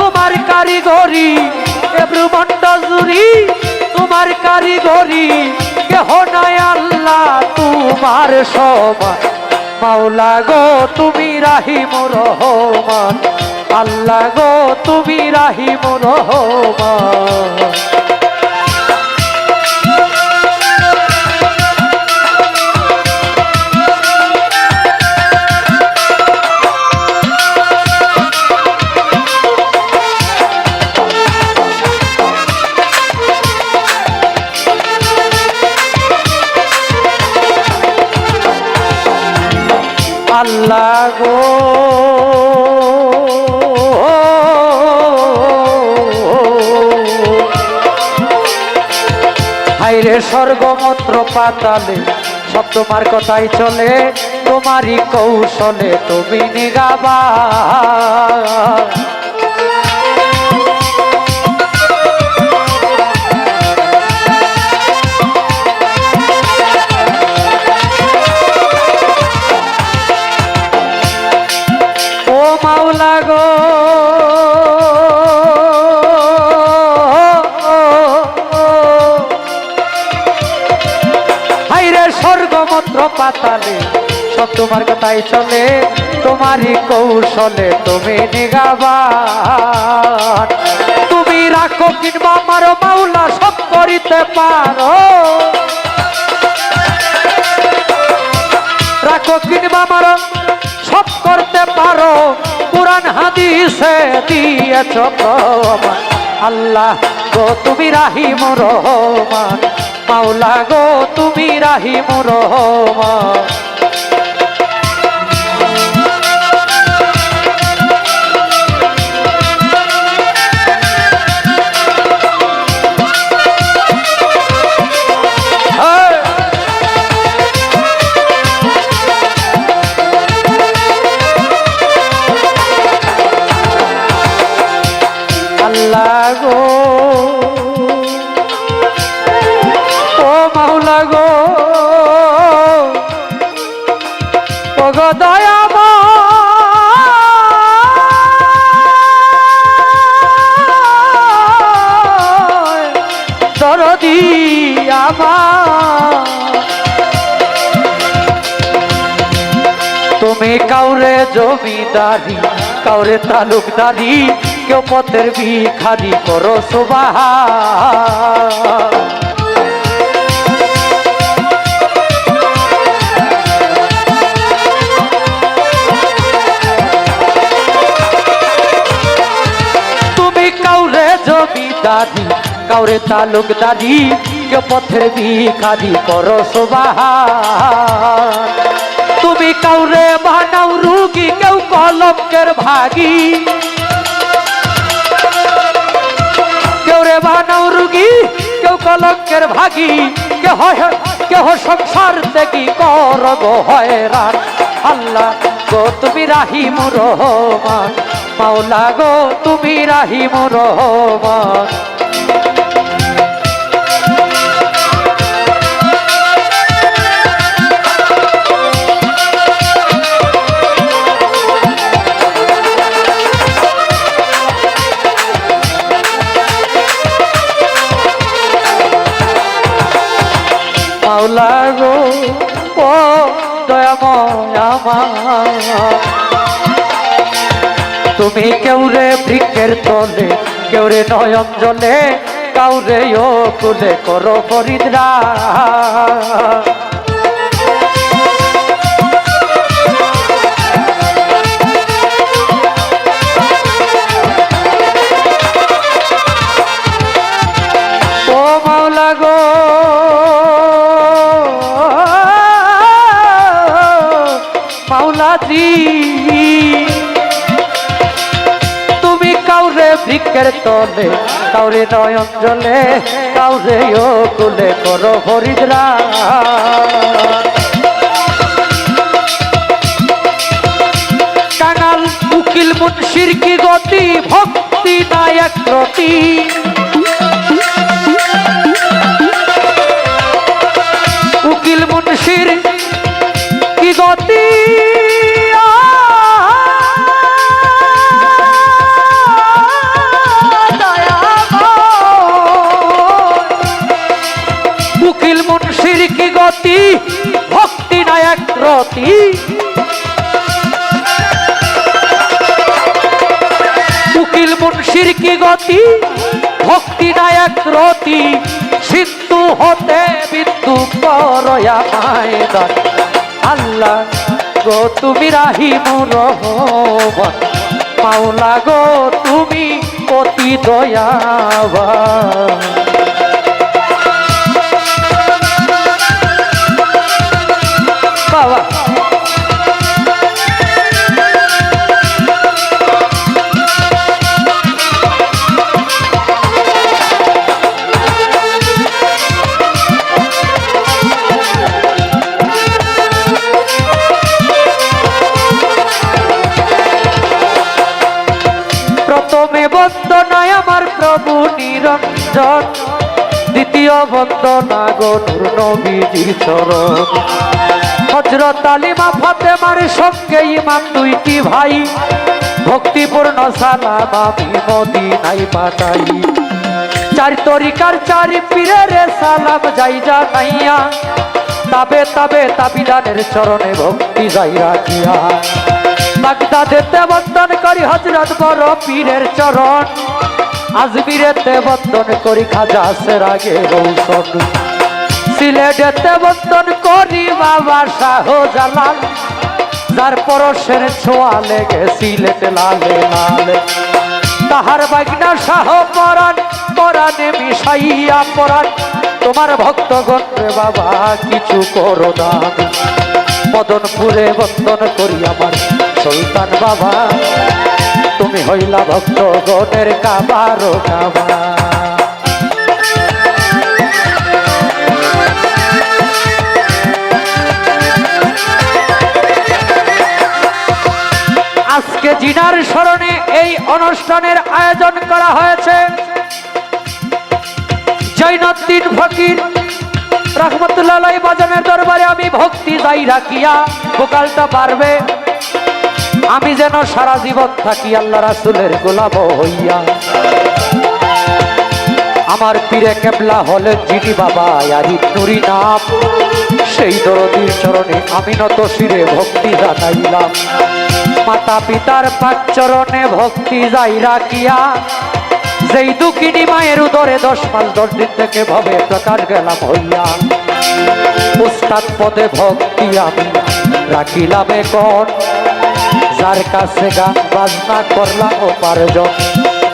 তোমার কারিগরি এ ব্রহ্মাণ্ড জুড়ি তোমার কারিগরি কেহ নাই আল্লাহ তোমার সমান মাওলা গো তুমি রাহিমুর রহমান আল্লাহ গো তুমি রাহিমুর রহমান আল্লাহ গো হাইরে স্বর্গমন্ত্র পাতালে সব তোমার কথাই চলে তোমারই কৌশলে তুমি নিগাবা মাওলা গো হাইরে স্বর্গমন্ত্র পাতালে সব তোমার কথাই চলে তোমারই কৌশলে তুমি নিগাবান তুমি রাখো কিংবা মারো মাওলা সব করিতে পারো রাখো কিংবা মারো সব করতে পারো কুরআন হাদিসে দিয়েছ প্রমাণ আল্লাহ গো তুমি রাহিমুর রহমান মাওলা গো তুমি রাহিমুর রহমান আল্লাহ গো ও মাওলা গো ও গো দয়াময় দরদি আমার তুমি কাউরে জমিদারি কাউরে তালুকদারি কেউ পথের ভিখারি করো সুবহান তুমি কাউরে জমিদারি কাউরে তালুকদারি কেউ পথের ভিখারি করো সুবহান তুমি কাউরে বানাও রুগী কেউ কলঙ্কের ভাগী কেউ রে বানাও রুগী কেউ কলঙ্কের ভাগী কেহ সংসার থেকে করব হয়রান আল্লাহ গো তুমি রাহিমুর রহমান মাওলা গো তুমি রাহিমুর রহমান মাওলা গো ও দয়াময় আমার তুমি কেউরে বৃক্ষের তলে কেউরে নয়ন জলে কাউরে ও কুলে করো ফরিদরা ও মাওলা গো মাওলাজি তুমি কাউরে বৃক্ষের তলে কাউরে নয়ন জলে কাউরে ও কুলে করো ফরিদরা কাঙাল উকিল মুন্সির কি গতি ভক্তি নায়ক রতি উকিল মুন্সির কি গতি রতি উকিল মুন্সির কি গতি ভক্তি নায়ক রতি সিন্ধু হতে বিন্দু করয়া মায়দান আল্লাহ গো তুমি রাহিমুর রহমান মাওলা গো তুমি অতি দয়াবান বাবা প্রথমে বন্দনায় আমার প্রভু নিরঞ্জন দ্বিতীয় বন্দনা গো নূর নবীজির চরণ হযরত আলিমা ফাতেমার সঙ্গে ইমাম দুইটি ভাই ভক্তিপূর্ণ সালাম আমি মদিনায় পাঠাই চার তরিকার চার পীরের সালাম যাই জানাইয়া তবে তবে তাবিদানের চরণে ভক্তি যাই রাখিয়া বাগদাদেতে বন্দন করি হযরত বড় পীরের চরণ আজমিরেতে বন্দন করি খাজা সেরাগে রৌশন সিলেটেতে বন্দন করি বাবা শাহজালাল যার পরশের ছোঁয়া লেগে সিলেট লালে লালে তাহার বাগনা শাহ পরাণ পরাণে মিশাইয়া পরাণ তোমার ভক্তগণ রে বাবা কিছু করো দান মদনপুরে বন্দন করি আমার সুলতান বাবা তুমি হইলা ভক্তগণের কাবারো কাবা আজকে জিনার স্মরণে এই অনুষ্ঠানের আয়োজন করা হয়েছে জৈনুদ্দিন ফকির রহমতুল্লাহ আলাইহি বাজানের দরবারে আমি ভক্তি যাই রাখিয়া ভোকালটা পারবে আমি যেন সারা জীবন থাকি আল্লাহ রাসূলের গোলাম হইয়া আমার পীরে কেবলা হলেন যিনি বাবা আরিফ নুরি নাম সেই দরদির চরণে আমি নত শিরে ভক্তি জানাইলাম মাতা পিতার পাক চরণে ভক্তি যাই রাখিয়া যেই দুঃখিনী মায়ের উদরে 10 মাস 10 দিন থেকে ভবে প্রকাশ গেলাম হইয়া উস্তাদ পদে ভক্তি আমি রাখিলাম এখন যার কাছে গান বাজনা করলাম উপার্জন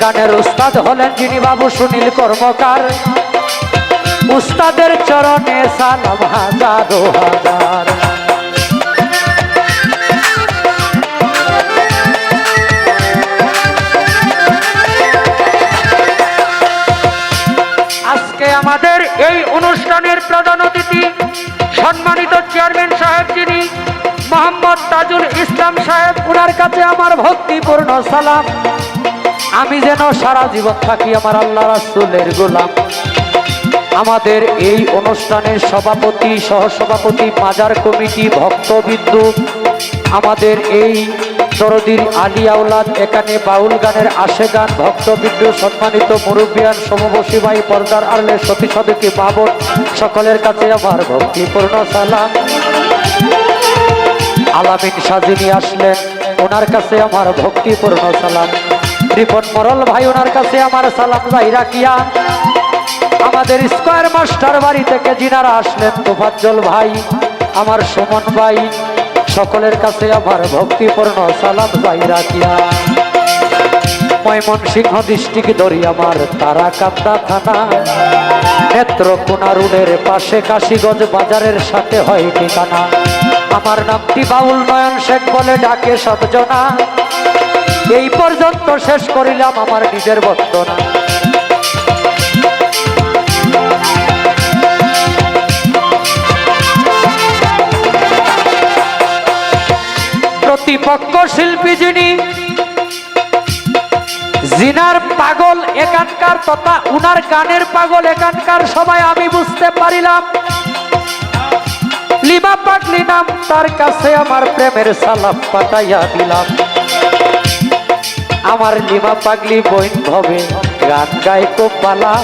গানের উস্তাদ হলেন যিনি বাবু সুনীল কর্মকার উস্তাদের চরণে সালাম হাজারো হাজার আজকে আমাদের এই অনুষ্ঠানের প্রধান অতিথি সম্মানিত চেয়ারম্যান সাহেব যিনি মোহাম্মদ তাজুল ইসলাম সাহেব ওনার কাছে আমার ভক্তিপূর্ণ সালাম আমি যেন সারা জীবন থাকি আমার আল্লাহ রাসূলের গোলাম আমাদের এই অনুষ্ঠানের সভাপতি সহসভাপতি মাজার কমিটি ভক্তবিন্দু আমাদের এই দরদির আলী আওলাদ এখানে বাউল গানের আশে গান ভক্তবিন্দু সম্মানিত মুরব্বিয়ান সমবসী ভাই পর্দার আড়ালে সতী সদকী বাবন সকলের কাছে আমার ভক্তিপূর্ণ সালাম আলামিন সাজিনী আসলেন ওনার কাছে আমার ভক্তিপূর্ণ সালাম রিপন মরল ভাই ওনার কাছে আমার সালাম যাই রাখিয়া আমাদের স্কয়ার মাস্টার বাড়ি থেকে যিনারা আসলেন তোফাজ্জল ভাই আমার সুমন ভাই সকলের কাছে আমার ভক্তিপূর্ণ সালাম যাই রাখিয়া ময়মনসিংহ ডিস্ট্রিক্ট ধরি আমার তারাকান্দা থানা নেত্রকোনা রোডের পাশে কাশীগঞ্জ বাজারের সাথে হয় ঠিকানা আমার নামটি বাউল নয়ন শেখ বলে ডাকে সবজনা এই পর্যন্ত শেষ করিলাম আমার নিজের বন্দনা প্রতিপক্ষ শিল্পী যিনি জিনার পাগল এখানকার তথা উনার গানের পাগল এখানকার সবাই আমি বুঝতে পারিলাম লিমা পাগলি নাম তার কাছে আমার প্রেমের সালাম পাঠাইয়া দিলাম আমার লিমা পাগলি বইন ভবে গান গাই খুব পালা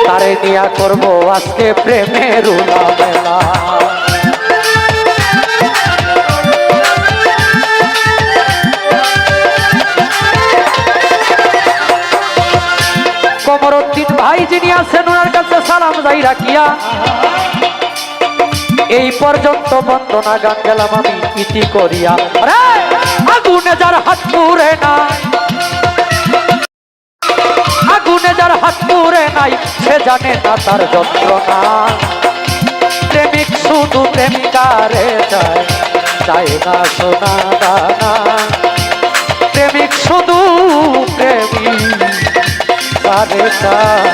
তারে নিয়া করবো আজকে প্রেমের উলা মেলা যিনি আছেন ওনার কাছে সালাম যাই রাখিয়া এই পর্যন্ত বন্দনা গান গেলাম আমি ইতি করিয়া। আরে আগুনে যার হাত পুড়ে না, আগুনে যার হাত পুড়ে নাই সে জানে না তার যন্ত্রণা। প্রেমিক শুধু প্রেমিকারে চায়, চায় না সোনা দানা। প্রেমিক শুধু প্রেমিকারে চায়।